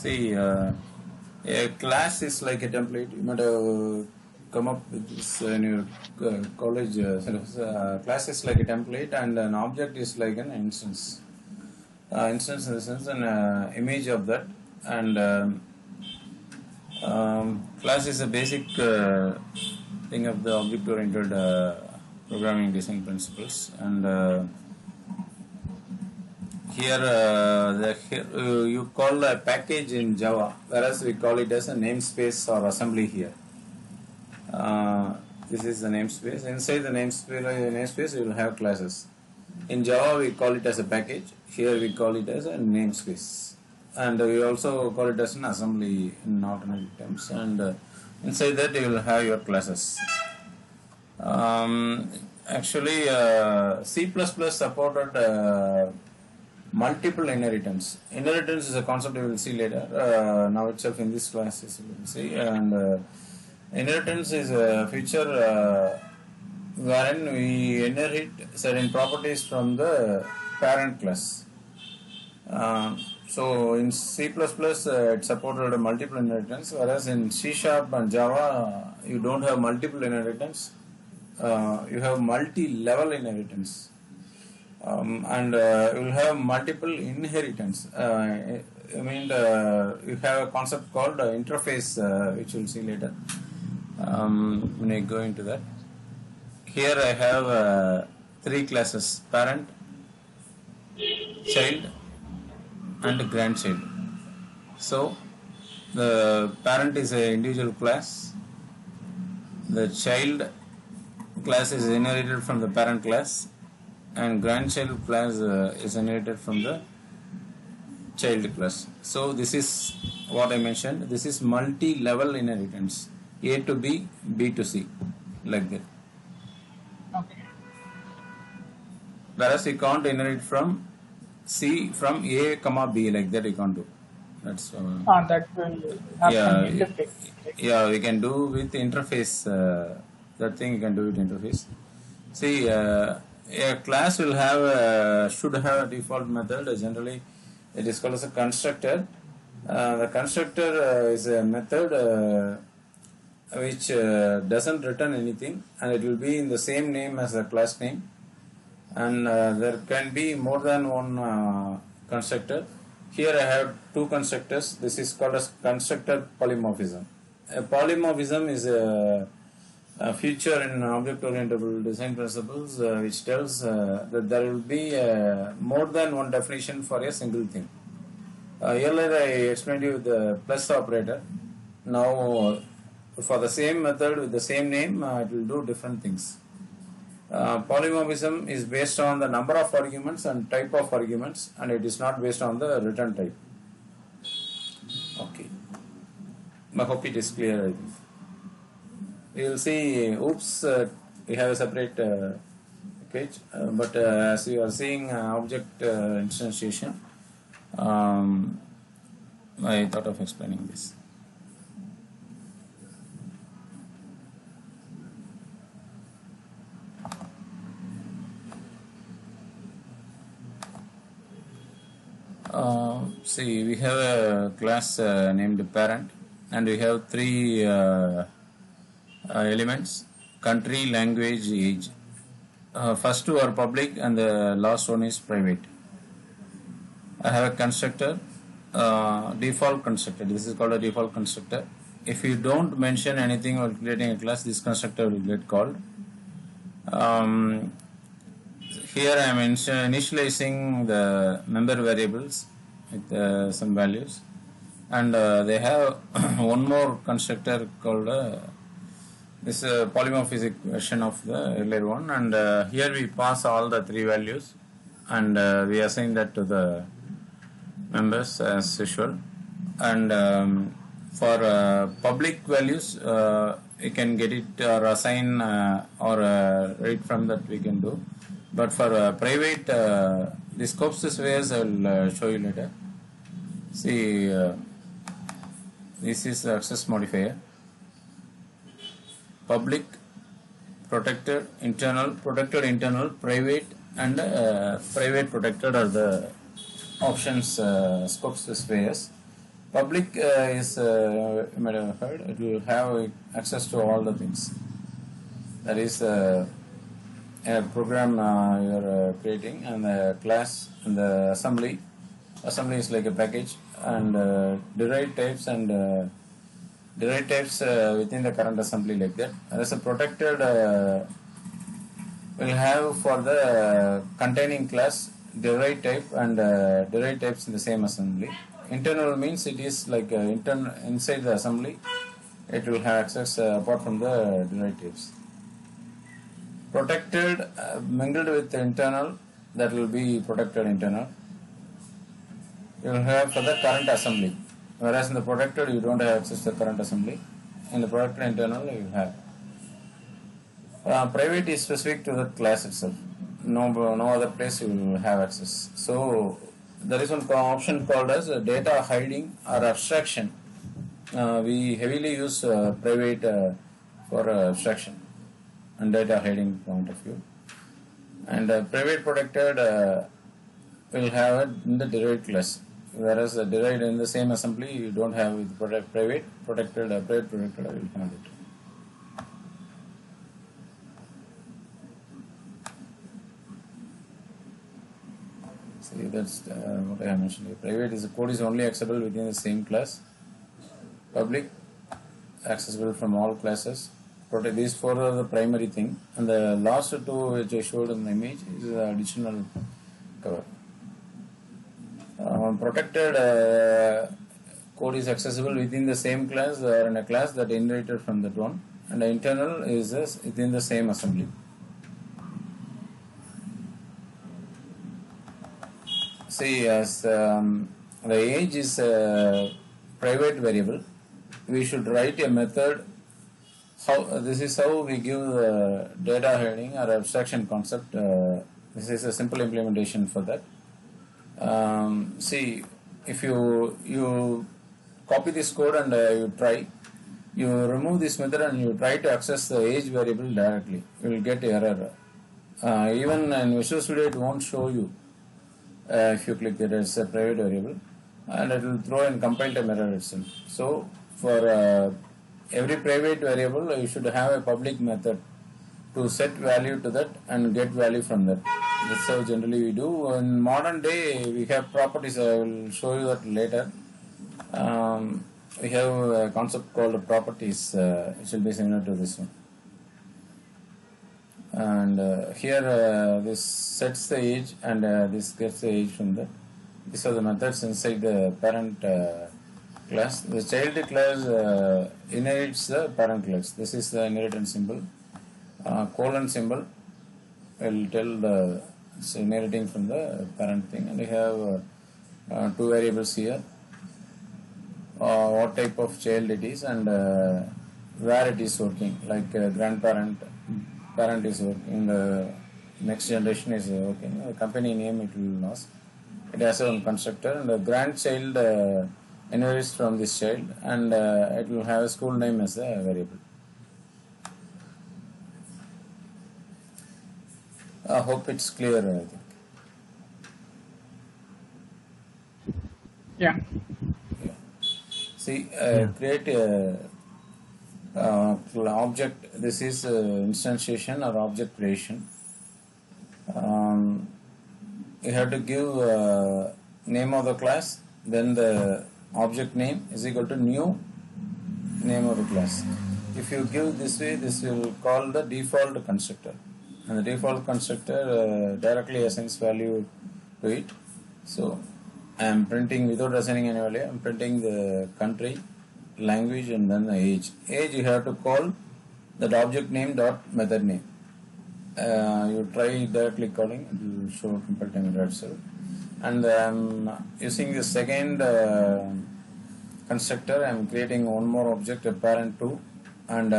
See, a class is like a template. You might have come up with this in your college syllabus. Class is like a template, and an object is like an instance. Instance in the sense an image of that, and class is a basic thing of the object-oriented programming design principles, and here you call a package in Java, whereas we call it as a namespace or assembly here. This is the namespace. Inside the namespace you will have classes. In Java we call it as a package. Here we call it as a namespace, and we also call it as an assembly in alternative terms. And inside that you will have your classes. Actually, C++ supported multiple inheritance. Inheritance is a concept we will see later. Now itself in this class we will see. And inheritance is a feature wherein we inherit certain properties from the parent class. So in C++ it supported multiple inheritance, whereas in C# and Java you don't have multiple inheritance. You have multi-level inheritance. And you will have multiple inheritance. I mean, you have a concept called interface, which we will see later when I go into that. Here I have three classes: parent, child, and grandchild. So the parent is an individual class. The child class is inherited from the parent class, and grandchild class is inherited from the child class. So this is what I mentioned. This is multi-level inheritance. A to B, B to C, like that. Okay. Whereas you can't inherit from C from A comma B, like that you can't do. That's that will happen interface. Yeah, we can do with interface. That thing you can do with interface. See, a class will have should have a default method. Generally, it is called as a constructor. The constructor is a method which doesn't return anything, and it will be in the same name as the class name. And there can be more than one constructor. Here I have two constructors. This is called as constructor polymorphism. A polymorphism is a feature in object-oriented design principles which tells that there will be more than one definition for a single thing. Earlier I explained you the plus operator. Now for the same method with the same name it will do different things. Polymorphism is based on the number of arguments and type of arguments, and it is not based on the return type. Okay, I hope it is clear. I think we will see. Oops, we have a separate page, but as you are seeing object instantiation, I thought of explaining this. See, we have a class named parent, and we have three elements: country, language, age. First two are public, and the last one is private. I have a constructor, default constructor. This is called a default constructor. If you don't mention anything while creating a class, this constructor will get called. Here I am initializing the member variables with some values, and they have one more constructor called this polymorphic version of the earlier one, and here we pass all the three values, and we assign that to the members as usual. And for public values we can get it or assign or right from that we can do. But for private, the scopes ways I will show you later. See, this is the access modifier. Public, protected, internal, private, and private protected are the options scope specifiers. Public is, you might have heard, it will have access to all the things. That is a program you're creating, and the class and the assembly. Assembly is like a package, and derived types and derived types within the current assembly like that. There is a protected will have for the containing class derived type and derived types in the same assembly. Internal means it is like inside the assembly. It will have access apart from the derived types. Protected mingled with the internal, that will be protected internal. You will have for the current assembly. Whereas in the protected you don't have access to the current assembly. In the protected internal you have. Private is specific to the class itself. No other place you will have access. So there is one option called as data hiding or abstraction. We heavily use private for abstraction and data hiding point of view. And private protected will have it in the derived class. Whereas derived in the same assembly you don't have with private protected. Private protected will have it. See, that's what I have mentioned here. Private is the code is only accessible within the same class. Public accessible from all classes. These four are the primary thing, and the last two which I showed in the image is the additional cover. Protected code is accessible within the same class or in a class that inherited from that one, and the internal is within the same assembly. See, as the age is a private variable, we should write a method. This is how we give data hiding or abstraction concept. This is a simple implementation for that. See, if you copy this code and you try, you remove this method and you try to access the age variable directly, you will get error. Even in Visual Studio it won't show you if you click it as a private variable, and it will throw in compile time error itself. So for every private variable you should have a public method to set value to that and get value from that. That's how generally we do. In modern day we have properties. I will show you that later. We have a concept called properties. It will be similar to this one. And here this sets the age, and this gets the age from that. These are the methods inside the parent class. The child class inherits the parent class. This is the inheritance symbol. Colon symbol will tell the it's inheriting from the parent thing, and we have two variables here. What type of child it is and where it is working, like grandparent, parent is working, the next generation is working, the company name it will ask. It has a constructor, and the grandchild inherits from this child, and it will have a school name as a variable. I hope it's clear, I think. Yeah. See, create a object. This is instantiation or object creation. You have to give name of the class, then the object name is equal to new name of the class. If you give this way, this will call the default constructor, and the default constructor directly assigns value to it. So I am printing without assigning any value. I am printing the country, language, and then the age. Age you have to call that object name dot method name. You try directly calling, it will show compile time error itself. And I am using the second constructor. I am creating one more object, a parent 2, and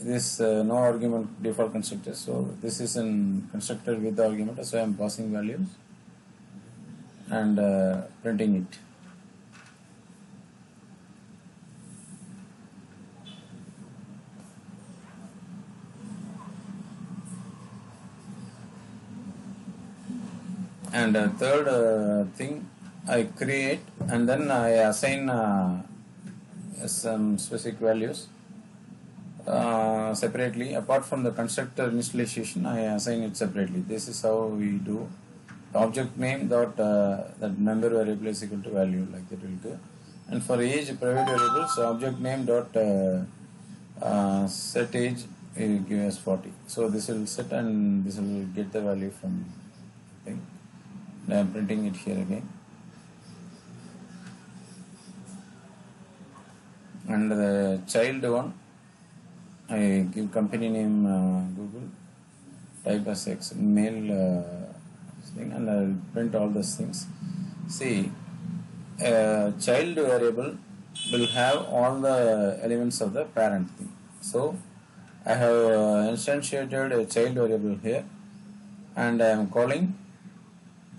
this no argument default constructor. So this is an constructor with argument. So I am passing values and printing it. And third thing, I create and then I assign some specific values separately. Apart from the constructor initialization, I assign it separately. This is how we do. Object name dot that member variable is equal to value, like that will do. And for age private variables, object name dot set age will give us 40. So this will set and this will get the value from thing. I am printing it here again. And the child one, I give company name Google, type as X, mail thing, and I will print all those things. See, child variable will have all the elements of the parent thing. So I have instantiated a child variable here, and I am calling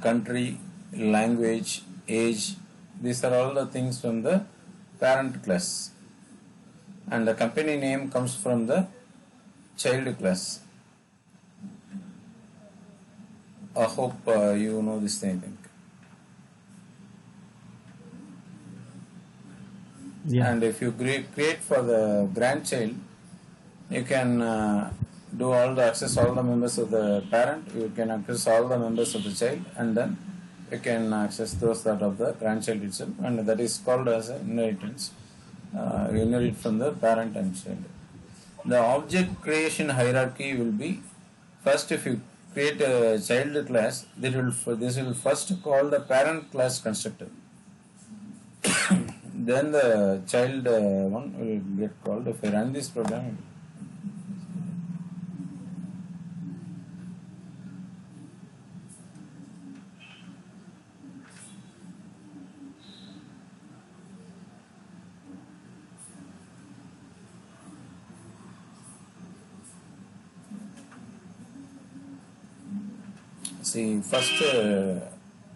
country, language, age. These are all the things from the parent class, and the company name comes from the child class. I hope you know this thing, I think. Yeah. And if you create for the grandchild, you can do all the access all the members of the parent, you can access all the members of the child, and then you can access those that of the grandchild itself, and that is called as inheritance. You inherit from the parent and child. The object creation hierarchy will be, first if you create a child class, this will first call the parent class constructor. Then the child one will get called. If I run this program, see first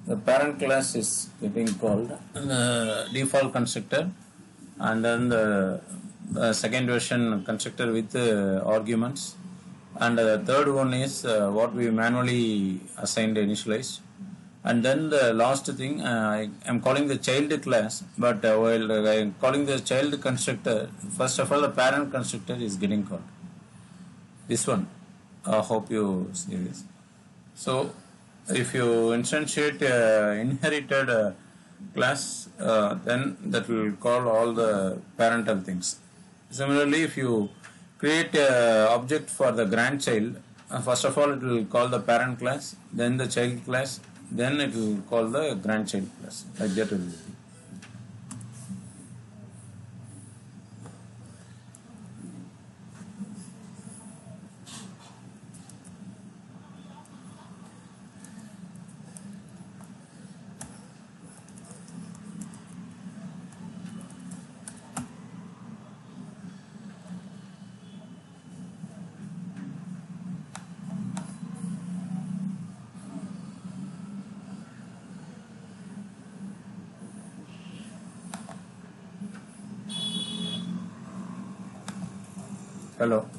the parent class is getting called default constructor, and then the second version constructor with arguments, and the third one is what we manually assigned initialized, and then the last thing I am calling the child class, but while I am calling the child constructor, first of all the parent constructor is getting called. This one, I hope you see this. So if you instantiate inherited class, then that will call all the parental things. Similarly, if you create an object for the grandchild, first of all it will call the parent class, then the child class, then it will call the grandchild class. Like that will be. Hello.